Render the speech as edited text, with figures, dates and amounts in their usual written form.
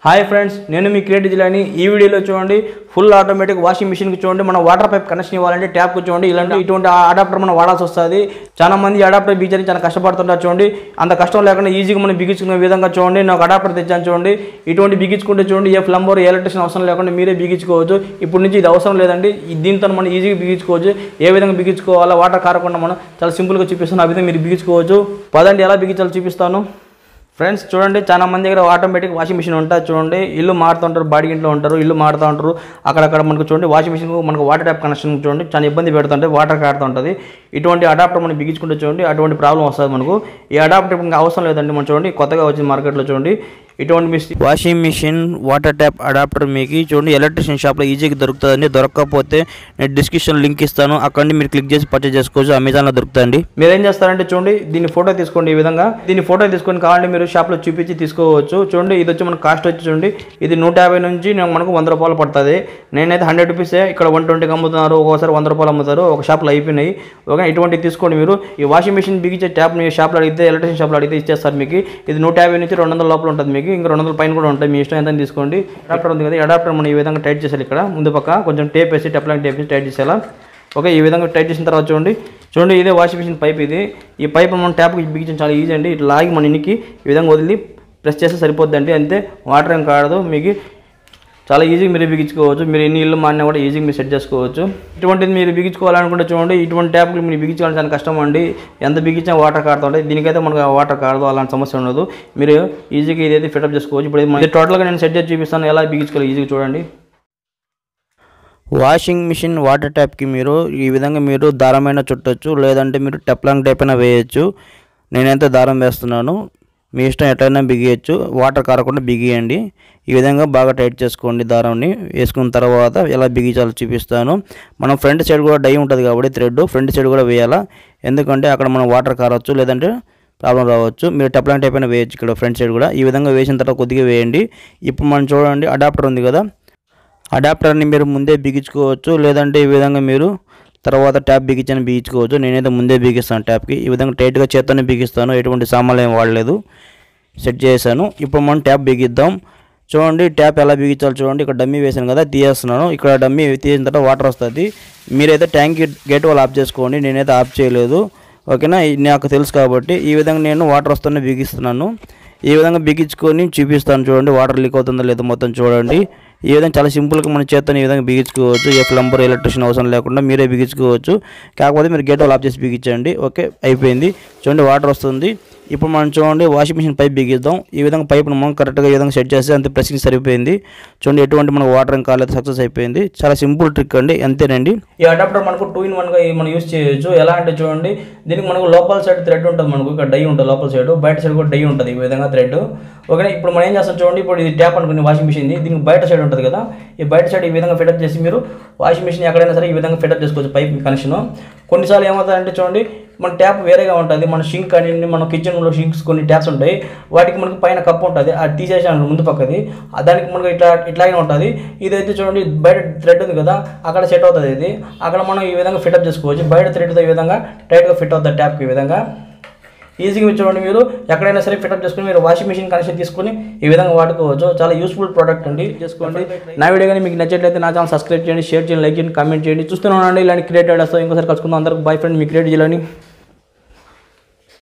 Hi friends, నేను మీ creative జిల్లాని. ఈ వీడియోలో చూడండి, ఫుల్ ఆటోమేటిక్ వాషింగ్ మిషన్కి చూడండి, మన వాటర్ పైప్ కనెక్షన్ ఇవ్వాలంటే ట్యాప్కి చూడండి ఇటువంటి అడాప్టర్ మనం వాడాల్సి వస్తుంది. చాలా మంది అడాప్టర్ బిగించడానికి చాలా కష్టపడుతుంటారు. చూడండి, అంత కష్టం లేకుండా ఈజీగా మనం బిగించుకునే విధంగా చూడండి నాకు అడాప్టర్ తెచ్చాను. చూడండి, ఇటువంటి బిగించుకుంటే చూడండి ఏ ప్లంబర్ ఎలక్ట్రిషియన్ అవసరం లేకుండా మీరే బిగించుకోవచ్చు. ఇప్పుడు నుంచి ఇది అవసరం లేదండి, దీంతో మనం ఈజీగా బిగించుకోవచ్చు. ఏ విధంగా బిగించుకోవాలో వాటర్ కారకుండా మనం చాలా సింపుల్గా చూపిస్తాను. ఆ విధంగా మీరు బిగించుకోవచ్చు. పదండి ఎలా బిగించాలో చూపిస్తాను. ఫ్రెండ్స్ చూడండి, చాలా మంది దగ్గర ఆటోమేటిక్ వాషింగ్ మిషన్ ఉంటుంది. చూడండి, ఇల్లు మారుతూ ఉంటారు, బాడీ ఇంట్లో ఉంటారు, ఇల్లు మారుతూ ఉంటారు. అక్కడక్కడ మనకు చూడండి వాషింగ్ మిషన్ మనకు వాటర్ ట్యాప్ కనెక్షన్ చూడండి చాలా ఇబ్బంది పెడుతుంటే వాటర్ కారుతూ ఉంటుంది. ఇటువంటి అడాప్టర్ మనం బిగించుకుంటే చూడండి అటువంటి ప్రాబ్లం వస్తుంది మనకు. ఈ అడాప్టర్ ఇంకా అవసరం లేదండి. మనం చూడండి కొత్తగా వచ్చింది మార్కెట్లో. చూడండి, ఇటువంటి washing machine water tap adapter మీకు చూడండి ఎలక్ట్రిషియన్ షాప్లో ఈజీగా దొరుకుతుందండి. దొరకకపోతే నేను డిస్క్రిప్షన్ లింక్ ఇస్తాను, అక్కడ మీరు క్లిక్ చేసి పర్చేజ్ చేసుకోవచ్చు. అమెజాన్లో దొరుకుతుంది. మీరు ఏం చేస్తారంటే చూడండి, దీన్ని ఫోటో తీసుకోండి. ఈ విధంగా దీన్ని ఫోటో తీసుకొని కావాలంటే మీరు షాప్లో చూపించి తీసుకోవచ్చు. చూడండి, ఇది వచ్చి మనకు కాస్ట్ వచ్చి చూడండి, ఇది 150 నుంచి మనకు 100 రూపాయలు పడుతుంది. నేనైతే 100 రూపీసే, ఇక్కడ 120కి అమ్ముతున్నారు, ఒక్కోసారి 100 రూపాయలు అమ్ముతారు. ఒక షాప్లో అయిపోయినాయి. ఓకే, ఇటువంటి తీసుకోండి మీరు. ఈ వాషింగ్ మిషన్ బిగించే ట్యాప్ మీ షాప్లో అడిగితే ఎలక్ట్రిషియన్ షాప్లో అడిగితే ఇచ్చేస్తారు మీకు. ఇది 150 నుంచి 200 లోపల ఉంటుంది మీకు. ఇంకా 200 పైన కూడా ఉంటాయి, మీ ఇష్టం ఎంత తీసుకోండి. అడాప్టర్ ఉంది కదా, అడాప్టర్ మనం ఈ విధంగా టైట్ చేసేయాలి. ఇక్కడ ముందు పక్క కొంచెం టేప్ వేసి టెప్లాంగ్ టేప్ వేసి టైట్ చేసేలా. ఓకే, ఈ విధంగా టైట్ చేసిన తర్వాత చూడండి ఇదే వాషింగ్ మిషన్ పైప్. ఇది ఈ పైప్ మనం ట్యాప్కి బిగించడం చాలా ఈజీ అండి. ఇట్లా లాగి మన ఇనికి ఈ విధంగా వదిలి ప్రెస్ చేస్తే సరిపోద్దండి. అంతే, వాటర్ ఏం కాడదు మీకు. చాలా ఈజీగా మీరు బిగించుకోవచ్చు. మీరు ఎన్ని ఇల్లు మారినా కూడా ఈజీగా మీరు సెట్ చేసుకోవచ్చు. ఇటువంటిది మీరు బిగించుకోవాలనుకుంటే చూడండి, ఇటువంటి ట్యాప్లు మీరు బిగించుకోవాలని చాలా కష్టం అండి. ఎంత బిగించినా వాటర్ కారుతూ ఉంటాయి. దీనికైతే మనకు వాటర్ కారదు, అలాంటి సమస్య ఉండదు. మీరు ఈజీగా ఇదైతే ఫిటప్ చేసుకోవచ్చు. ఇప్పుడు టోటల్గా నేను సెట్ చేసి చూపిస్తాను ఎలా బిగించుకోవాలి ఈజీగా చూడండి. వాషింగ్ మిషన్ వాటర్ ట్యాప్కి మీరు ఈ విధంగా మీరు దారమైన చుట్టచ్చు, లేదంటే మీరు టెప్లాంగ్ టైప్ అయినా వేయచ్చు. నేనైతే దారం వేస్తున్నాను, మీ ఇష్టం ఎట్లయినా బిగియచ్చు. వాటర్ కారకుండా బిగియండి. ఈ విధంగా బాగా టైట్ చేసుకోండి. దారాన్ని వేసుకున్న తర్వాత ఎలా బిగించాలో చూపిస్తాను. మనం ఫ్రంట్ సైడ్ కూడా డై ఉంటుంది కాబట్టి థ్రెడ్ ఫ్రంట్ సైడ్ కూడా వేయాలా, ఎందుకంటే అక్కడ మనం వాటర్ కారవచ్చు, లేదంటే ప్రాబ్లం రావచ్చు. మీరు టెప్లాంగ్ టైప్ అయినా వేయచ్చు. ఇక్కడ ఫ్రంట్ సైడ్ కూడా ఈ విధంగా వేసిన తర్వాత కొద్దిగా వేయండి. ఇప్పుడు మనం చూడండి అడాప్టర్ ఉంది కదా, అడాప్టర్ని మీరు ముందే బిగించుకోవచ్చు, లేదంటే ఈ విధంగా మీరు తర్వాత ట్యాప్ బిగించని బిగించుకోవచ్చు. నేనైతే ముందే బిగిస్తాను ట్యాప్కి. ఈ విధంగా టైట్గా చేత్తోనే బిగిస్తాను, ఎటువంటి సామాన్లు ఏం వాడలేదు. సెట్ చేశాను. ఇప్పుడు మనం ట్యాప్ బిగిద్దాం. చూడండి ట్యాప్ ఎలా బిగించాలి చూడండి. ఇక్కడ డమ్మీ వేసాను కదా, తీసేస్తున్నాను. ఇక్కడ డమ్మీ తీసిన తర్వాత వాటర్ వస్తుంది. మీరైతే ట్యాంక్ గేట్ వాళ్ళు ఆఫ్ చేసుకోండి, నేనైతే ఆఫ్ చేయలేదు. ఓకేనా, నాకు తెలుసు కాబట్టి ఈ విధంగా నేను వాటర్ వస్తూనే బిగిస్తున్నాను. ఈ విధంగా బిగించుకొని చూపిస్తాను. చూడండి వాటర్ లీక్ అవుతుందో లేదో మొత్తం చూడండి. ఈ విధంగా చాలా సింపుల్గా మన చేత్తోని ఈ విధంగా బిగించుకోవచ్చు. ఏ ప్లంబర్ ఎలక్ట్రిషియన్ అవసరం లేకుండా మీరే బిగించుకోవచ్చు. కాకపోతే మీరు గేట్ వాళ్ళు ఆఫ్ చేసి బిగించండి. ఓకే, అయిపోయింది. చూడండి వాటర్ వస్తుంది. ఇప్పుడు మనం చూడండి వాషింగ్ మిషన్ పైప్ బిగిద్దాం. ఈ విధంగా పైప్ను మనం కరెక్ట్గా ఈ విధంగా సెట్ చేస్తే అంతే, ప్రెసింగ్ సరిపోయింది. చూడండి ఎటువంటి మనకు వాటర్ ఏం కాలేదు, సక్సెస్ అయిపోయింది. చాలా సింపుల్ ట్రిక్ అండి, అంతేనండి. ఈ అడాప్టర్ మనకు 2-in-1గా మనం యూజ్ చేయొచ్చు. ఎలా అంటే చూడండి, దీనికి మనకు లోపల సైడ్ థ్రెడ్ ఉంటుంది, మనకు ఇక్కడ డై ఉంటుంది లోపల సైడ్, బయట సైడ్ కూడా డై ఉంటుంది ఈ విధంగా థ్రెడ్. ఓకే, ఇప్పుడు మనం ఏం చేస్తాం చూడండి, ఇప్పుడు ఇది ట్యాప్ అనుకుని వాషింగ్ మిషన్ దీనికి బయట సైడ్ ఉంటుంది కదా, ఈ బయట సైడ్ ఈ విధంగా ఫిటప్ చేసి మీరు వాషింగ్ మిషన్ ఎక్కడైనా సరే ఈ విధంగా ఫిటప్ చేసుకోవచ్చు పైప్ కనెక్షన్. కొన్నిసార్లు ఏమవుతుందంటే చూడండి, మన ట్యాప్ వేరేగా ఉంటుంది. మన షింక్ అని మన కిచెన్లో షింక్స్ కొన్ని ట్యాప్స్ ఉంటాయి, వాటికి మనకు పైన కప్పు ఉంటుంది, అది తీసేసాను ముందు పక్కది, దానికి మనకు ఇట్లాగే ఉంటుంది. ఇదైతే చూడండి బయట థ్రెడ్ ఉంది కదా, అక్కడ సెట్ అవుతుంది. ఇది అక్కడ మనం ఈ విధంగా ఫిటప్ చేసుకోవచ్చు. బయట థ్రెడ్తో ఈ విధంగా టైట్గా ఫిట్ అవుతుంది ట్యాప్కి. ఈ విధంగా ఈజీగా చూడండి, మీరు ఎక్కడైనా సరే ఫిటప్ చేసుకుని మీరు వాషింగ్ మిషన్ కనెక్షన్ తీసుకుని ఈ విధంగా వాడుకోవచ్చు. చాలా యూస్ఫుల్ ప్రోడక్ట్ అండి, చేసుకోండి. నా వీడియో కానీ మీకు నచ్చినట్లయితే నా ఛానల్ సబ్స్క్రైబ్ చేయండి, షేర్ చేయండి, లైక్ చేయండి, కామెంట్ చేయండి. చూస్తూనే ఉండండి ఇలాంటి క్రియేట్ ఐడియాస్. ఇంకోసారి కలుసుకుందాం. అందరికి బై ఫ్రెండ్, మీ క్రియేట్ చేయాలని.